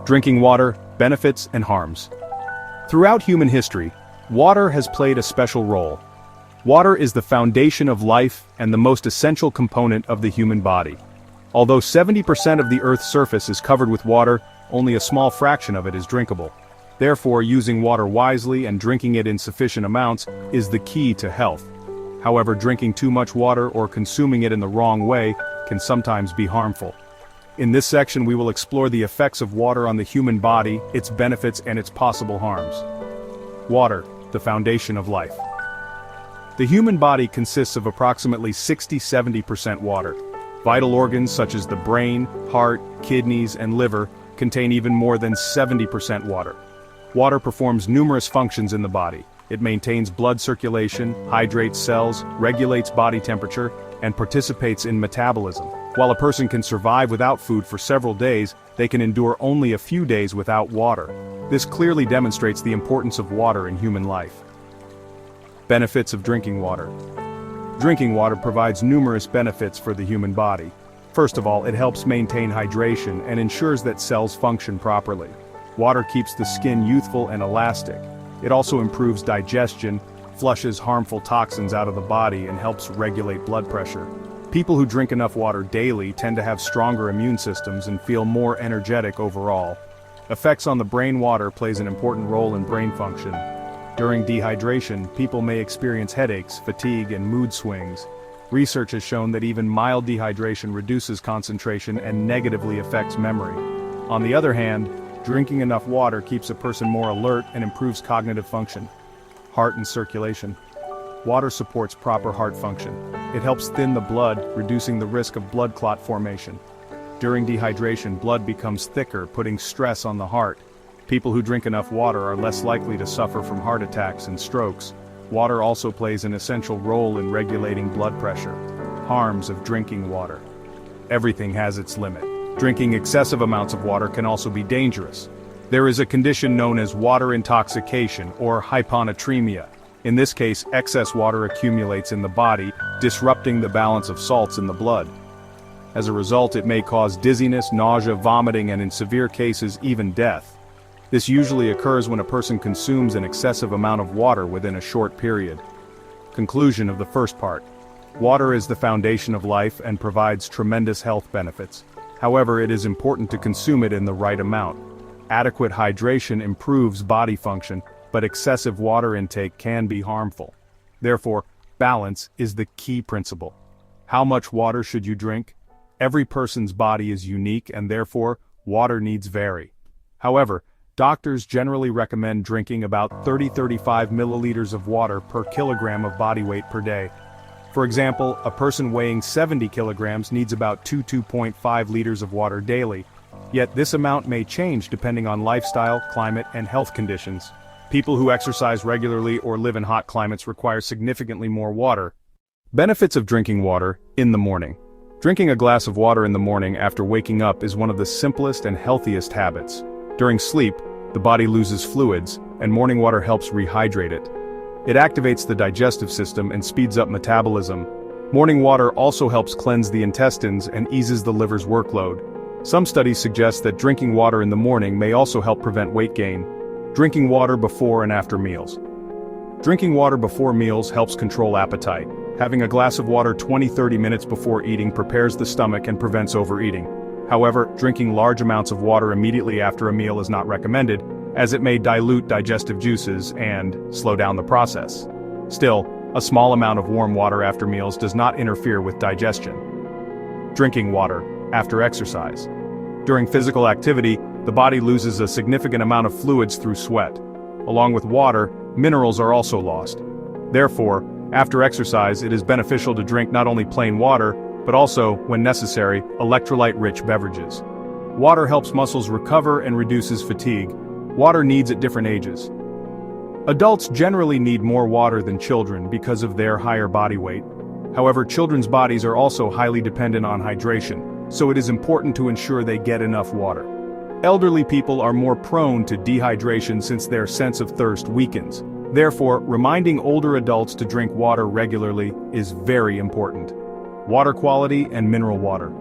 Drinking water, benefits and harms. Throughout human history, water has played a special role. Water is the foundation of life and the most essential component of the human body. Although 70% of the Earth's surface is covered with water, only a small fraction of it is drinkable. Therefore, using water wisely and drinking it in sufficient amounts is the key to health. However, drinking too much water or consuming it in the wrong way can sometimes be harmful. In this section, we will explore the effects of water on the human body, its benefits and its possible harms. Water, the foundation of life. The human body consists of approximately 60–70% water. Vital organs such as the brain, heart, kidneys, and liver contain even more than 70% water. Water performs numerous functions in the body. It maintains blood circulation, hydrates cells, regulates body temperature, and participates in metabolism. While a person can survive without food for several days, they can endure only a few days without water. This clearly demonstrates the importance of water in human life. Benefits of drinking water. Drinking water provides numerous benefits for the human body. First of all, it helps maintain hydration and ensures that cells function properly. Water keeps the skin youthful and elastic. It also improves digestion, flushes harmful toxins out of the body, and helps regulate blood pressure. People who drink enough water daily tend to have stronger immune systems and feel more energetic overall. Effects on the brain. Water plays an important role in brain function. During dehydration, people may experience headaches, fatigue, and mood swings. Research has shown that even mild dehydration reduces concentration and negatively affects memory. On the other hand, drinking enough water keeps a person more alert and improves cognitive function. Heart and circulation. Water supports proper heart function. It helps thin the blood, reducing the risk of blood clot formation. During dehydration, blood becomes thicker, putting stress on the heart. People who drink enough water are less likely to suffer from heart attacks and strokes. Water also plays an essential role in regulating blood pressure. Harms of drinking water. Everything has its limit. Drinking excessive amounts of water can also be dangerous. There is a condition known as water intoxication or hyponatremia. In this case, excess water accumulates in the body, disrupting the balance of salts in the blood. As a result, it may cause dizziness, nausea, vomiting, and in severe cases, even death. This usually occurs when a person consumes an excessive amount of water within a short period. Conclusion of the first part. Water is the foundation of life and provides tremendous health benefits. However, it is important to consume it in the right amount. Adequate hydration improves body function, but excessive water intake can be harmful. Therefore, balance is the key principle. How much water should you drink? Every person's body is unique and therefore, water needs vary. However, doctors generally recommend drinking about 30–35 milliliters of water per kilogram of body weight per day. For example, a person weighing 70 kilograms needs about 2.5 liters of water daily. Yet this amount may change depending on lifestyle, climate, and health conditions. People who exercise regularly or live in hot climates require significantly more water. Benefits of drinking water in the morning. Drinking a glass of water in the morning after waking up is one of the simplest and healthiest habits. During sleep, the body loses fluids, and morning water helps rehydrate it. It activates the digestive system and speeds up metabolism. Morning water also helps cleanse the intestines and eases the liver's workload. Some studies suggest that drinking water in the morning may also help prevent weight gain. Drinking water before and after meals. Drinking water before meals helps control appetite. Having a glass of water 20–30 minutes before eating prepares the stomach and prevents overeating. However, drinking large amounts of water immediately after a meal is not recommended, as it may dilute digestive juices and slow down the process. Still, a small amount of warm water after meals does not interfere with digestion. Drinking water after exercise. During physical activity, the body loses a significant amount of fluids through sweat. Along with water, minerals are also lost. Therefore, after exercise, it is beneficial to drink not only plain water, but also, when necessary, electrolyte-rich beverages. Water helps muscles recover and reduces fatigue. Water needs at different ages. Adults generally need more water than children because of their higher body weight. However, children's bodies are also highly dependent on hydration, so it is important to ensure they get enough water. Elderly people are more prone to dehydration since their sense of thirst weakens. Therefore, reminding older adults to drink water regularly is very important. Water quality and mineral water.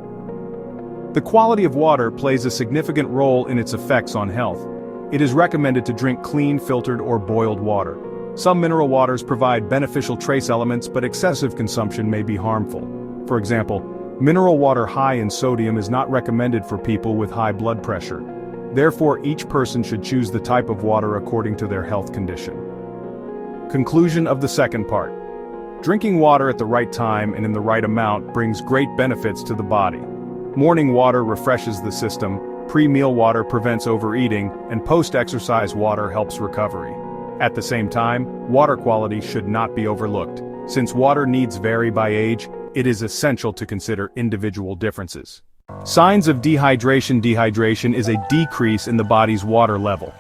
The quality of water plays a significant role in its effects on health. It is recommended to drink clean, filtered, or boiled water. Some mineral waters provide beneficial trace elements, but excessive consumption may be harmful. For example, mineral water high in sodium is not recommended for people with high blood pressure. Therefore, each person should choose the type of water according to their health condition. Conclusion of the second part. Drinking water at the right time and in the right amount brings great benefits to the body. Morning water refreshes the system, pre-meal water prevents overeating, and post-exercise water helps recovery. At the same time, water quality should not be overlooked. Since water needs vary by age, it is essential to consider individual differences. Signs of dehydration. Dehydration is a decrease in the body's water level.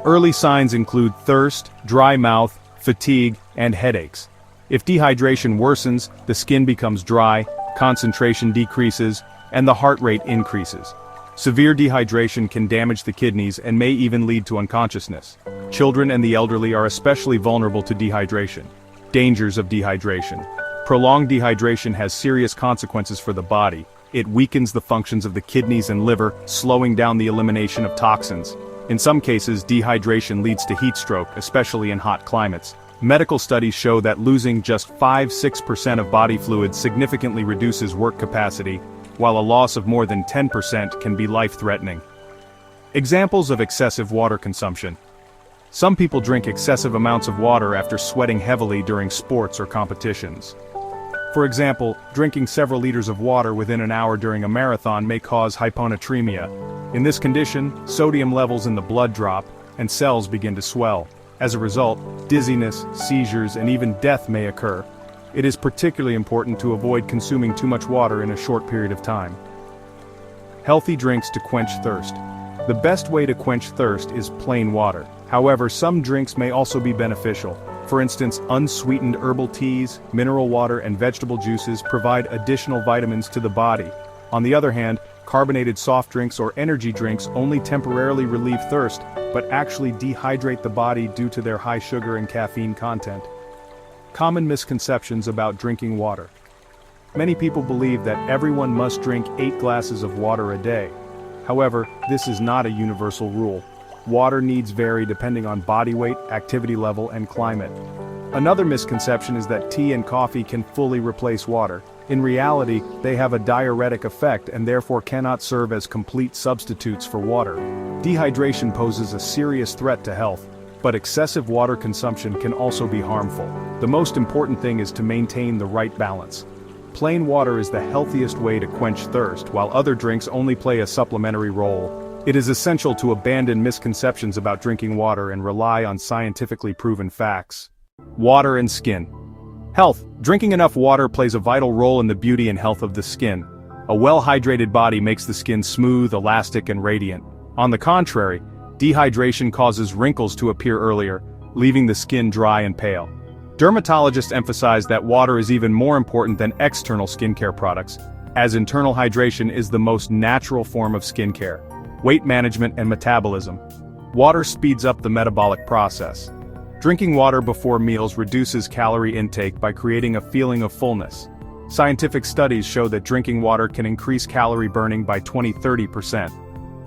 Early signs include thirst, dry mouth, fatigue, and headaches. If dehydration worsens, the skin becomes dry, concentration decreases, and the heart rate increases. Severe dehydration can damage the kidneys and may even lead to unconsciousness. Children and the elderly are especially vulnerable to dehydration. Dangers of dehydration. Prolonged dehydration has serious consequences for the body. It weakens the functions of the kidneys and liver, slowing down the elimination of toxins. In some cases, dehydration leads to heat stroke, especially in hot climates. Medical studies show that losing just 5–6% of body fluid significantly reduces work capacity, while a loss of more than 10% can be life-threatening. Examples of excessive water consumption. Some people drink excessive amounts of water after sweating heavily during sports or competitions. For example, drinking several liters of water within an hour during a marathon may cause hyponatremia. In this condition, sodium levels in the blood drop, and cells begin to swell. As a result, dizziness, seizures, and even death may occur. It is particularly important to avoid consuming too much water in a short period of time. Healthy drinks to quench thirst. The best way to quench thirst is plain water. However, some drinks may also be beneficial. For instance, unsweetened herbal teas, mineral water, and vegetable juices provide additional vitamins to the body. On the other hand, carbonated soft drinks or energy drinks only temporarily relieve thirst, but actually dehydrate the body due to their high sugar and caffeine content. Common misconceptions about drinking water. Many people believe that everyone must drink 8 glasses of water a day. However, this is not a universal rule. Water needs vary depending on body weight, activity level, and climate. Another misconception is that tea and coffee can fully replace water. In reality, they have a diuretic effect and therefore cannot serve as complete substitutes for water. Dehydration poses a serious threat to health, but excessive water consumption can also be harmful. The most important thing is to maintain the right balance. Plain water is the healthiest way to quench thirst, while other drinks only play a supplementary role. It is essential to abandon misconceptions about drinking water and rely on scientifically proven facts. Water and skin. Health. Drinking enough water plays a vital role in the beauty and health of the skin. A well-hydrated body makes the skin smooth, elastic, and radiant. On the contrary, dehydration causes wrinkles to appear earlier, leaving the skin dry and pale. Dermatologists emphasize that water is even more important than external skincare products, as internal hydration is the most natural form of skincare. Weight management and metabolism. Water speeds up the metabolic process. Drinking water before meals reduces calorie intake by creating a feeling of fullness. Scientific studies show that drinking water can increase calorie burning by 20–30%.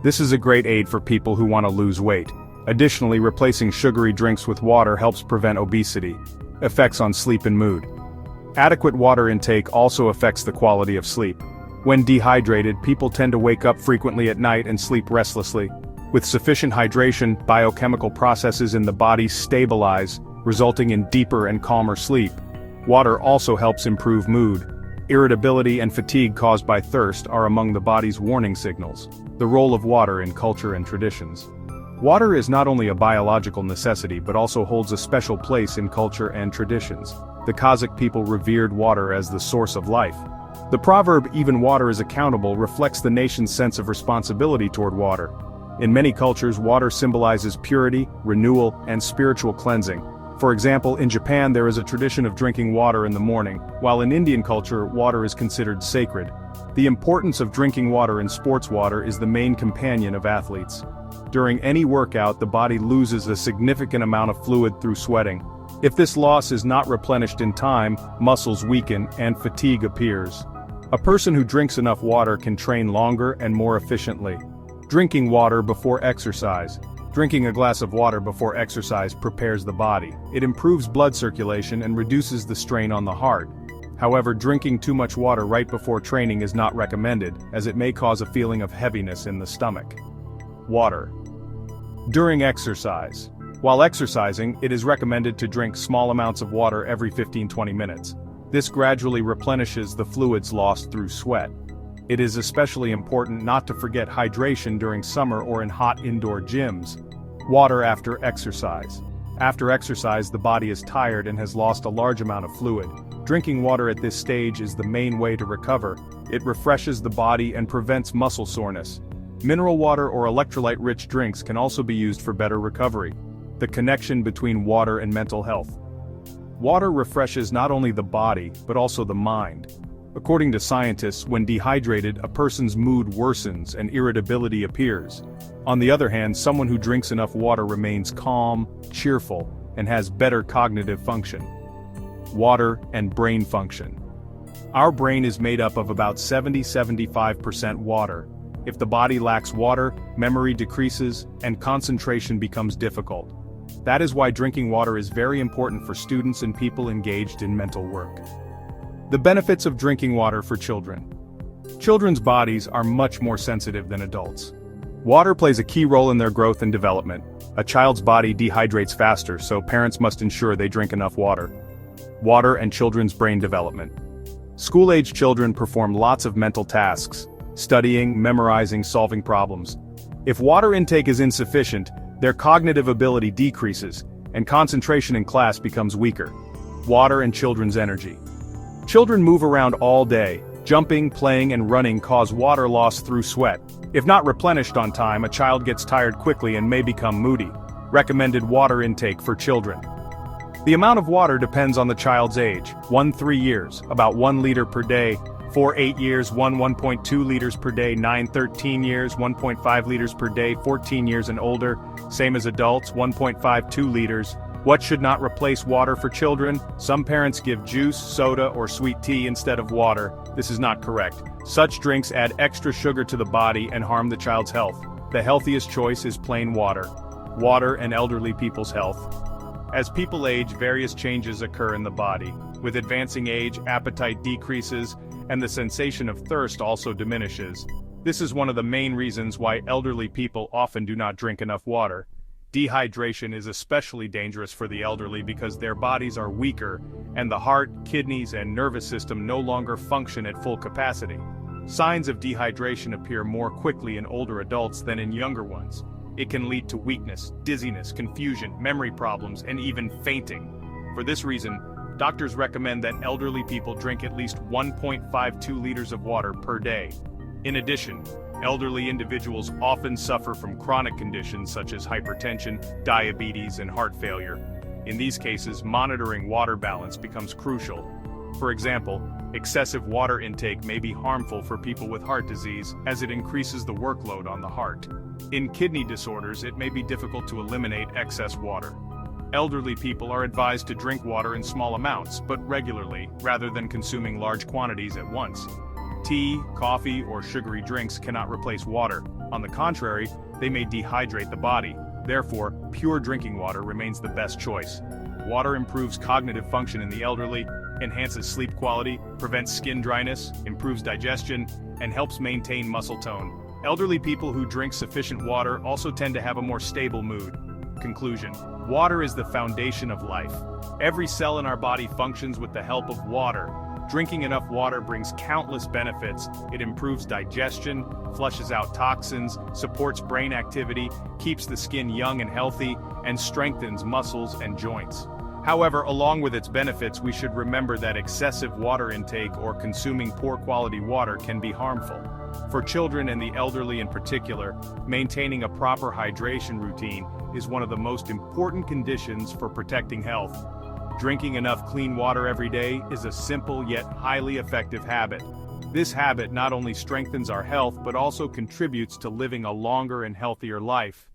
This is a great aid for people who want to lose weight. Additionally, replacing sugary drinks with water helps prevent obesity. Effects on sleep and mood. Adequate water intake also affects the quality of sleep. When dehydrated, people tend to wake up frequently at night and sleep restlessly. With sufficient hydration, biochemical processes in the body stabilize, resulting in deeper and calmer sleep. Water also helps improve mood. Irritability and fatigue caused by thirst are among the body's warning signals. The role of water in culture and traditions. Water is not only a biological necessity but also holds a special place in culture and traditions. The Kazakh people revered water as the source of life. The proverb, "even water is accountable," reflects the nation's sense of responsibility toward water. In many cultures, water symbolizes purity, renewal, and spiritual cleansing. For example, in Japan there is a tradition of drinking water in the morning, while in Indian culture, water is considered sacred. The importance of drinking water in sports. Water is the main companion of athletes. During any workout, the body loses a significant amount of fluid through sweating. If this loss is not replenished in time, muscles weaken and fatigue appears. A person who drinks enough water can train longer and more efficiently. Drinking water before exercise. Drinking a glass of water before exercise prepares the body. It improves blood circulation and reduces the strain on the heart. However, drinking too much water right before training is not recommended, as it may cause a feeling of heaviness in the stomach. Water. During exercise. While exercising, it is recommended to drink small amounts of water every 15-20 minutes. This gradually replenishes the fluids lost through sweat. It is especially important not to forget hydration during summer or in hot indoor gyms. Water after exercise. After exercise, the body is tired and has lost a large amount of fluid. Drinking water at this stage is the main way to recover. It refreshes the body and prevents muscle soreness. Mineral water or electrolyte-rich drinks can also be used for better recovery. The connection between water and mental health. Water refreshes not only the body, but also the mind. According to scientists, when dehydrated, a person's mood worsens and irritability appears. On the other hand, someone who drinks enough water remains calm, cheerful, and has better cognitive function. Water and brain function. Our brain is made up of about 70–75% water. If the body lacks water, memory decreases, and concentration becomes difficult. That is why drinking water is very important for students and people engaged in mental work. The benefits of drinking water for children. Children's bodies are much more sensitive than adults. Water plays a key role in their growth and development. A child's body dehydrates faster, so parents must ensure they drink enough water. Water and children's brain development. School-age children perform lots of mental tasks, studying, memorizing, solving problems. If water intake is insufficient, their cognitive ability decreases, and concentration in class becomes weaker. Water and children's energy. Children move around all day. Jumping, playing, and running cause water loss through sweat. If not replenished on time, a child gets tired quickly and may become moody. Recommended water intake for children. The amount of water depends on the child's age. 1–3 years, about 1 liter per day. 4–8 years, 1–1.2 liters per day. 9–13 years, 1.5 liters per day. 14 years and older, same as adults, 1.52 liters. What should not replace water for children? Some parents give juice, soda, or sweet tea instead of water. This is not correct. Such drinks add extra sugar to the body and harm the child's health. The healthiest choice is plain water. Water and elderly people's health. As people age, various changes occur in the body. With advancing age, appetite decreases, and the sensation of thirst also diminishes. This is one of the main reasons why elderly people often do not drink enough water. Dehydration is especially dangerous for the elderly because their bodies are weaker, and the heart, kidneys, and nervous system no longer function at full capacity. Signs of dehydration appear more quickly in older adults than in younger ones. It can lead to weakness, dizziness, confusion, memory problems, and even fainting. For this reason, doctors recommend that elderly people drink at least 1.52 liters of water per day. In addition, elderly individuals often suffer from chronic conditions such as hypertension, diabetes, and heart failure. In these cases, monitoring water balance becomes crucial. For example, excessive water intake may be harmful for people with heart disease as it increases the workload on the heart. In kidney disorders, it may be difficult to eliminate excess water. Elderly people are advised to drink water in small amounts, but regularly, rather than consuming large quantities at once. Tea, coffee, or sugary drinks cannot replace water. On the contrary, they may dehydrate the body. Therefore, pure drinking water remains the best choice. Water improves cognitive function in the elderly, enhances sleep quality, prevents skin dryness, improves digestion, and helps maintain muscle tone. Elderly people who drink sufficient water also tend to have a more stable mood. Conclusion: water is the foundation of life. Every cell in our body functions with the help of water. Drinking enough water brings countless benefits. It improves digestion, flushes out toxins, supports brain activity, keeps the skin young and healthy, and strengthens muscles and joints. However, along with its benefits, we should remember that excessive water intake or consuming poor quality water can be harmful. For children and the elderly in particular, maintaining a proper hydration routine is one of the most important conditions for protecting health. Drinking enough clean water every day is a simple yet highly effective habit. This habit not only strengthens our health but also contributes to living a longer and healthier life.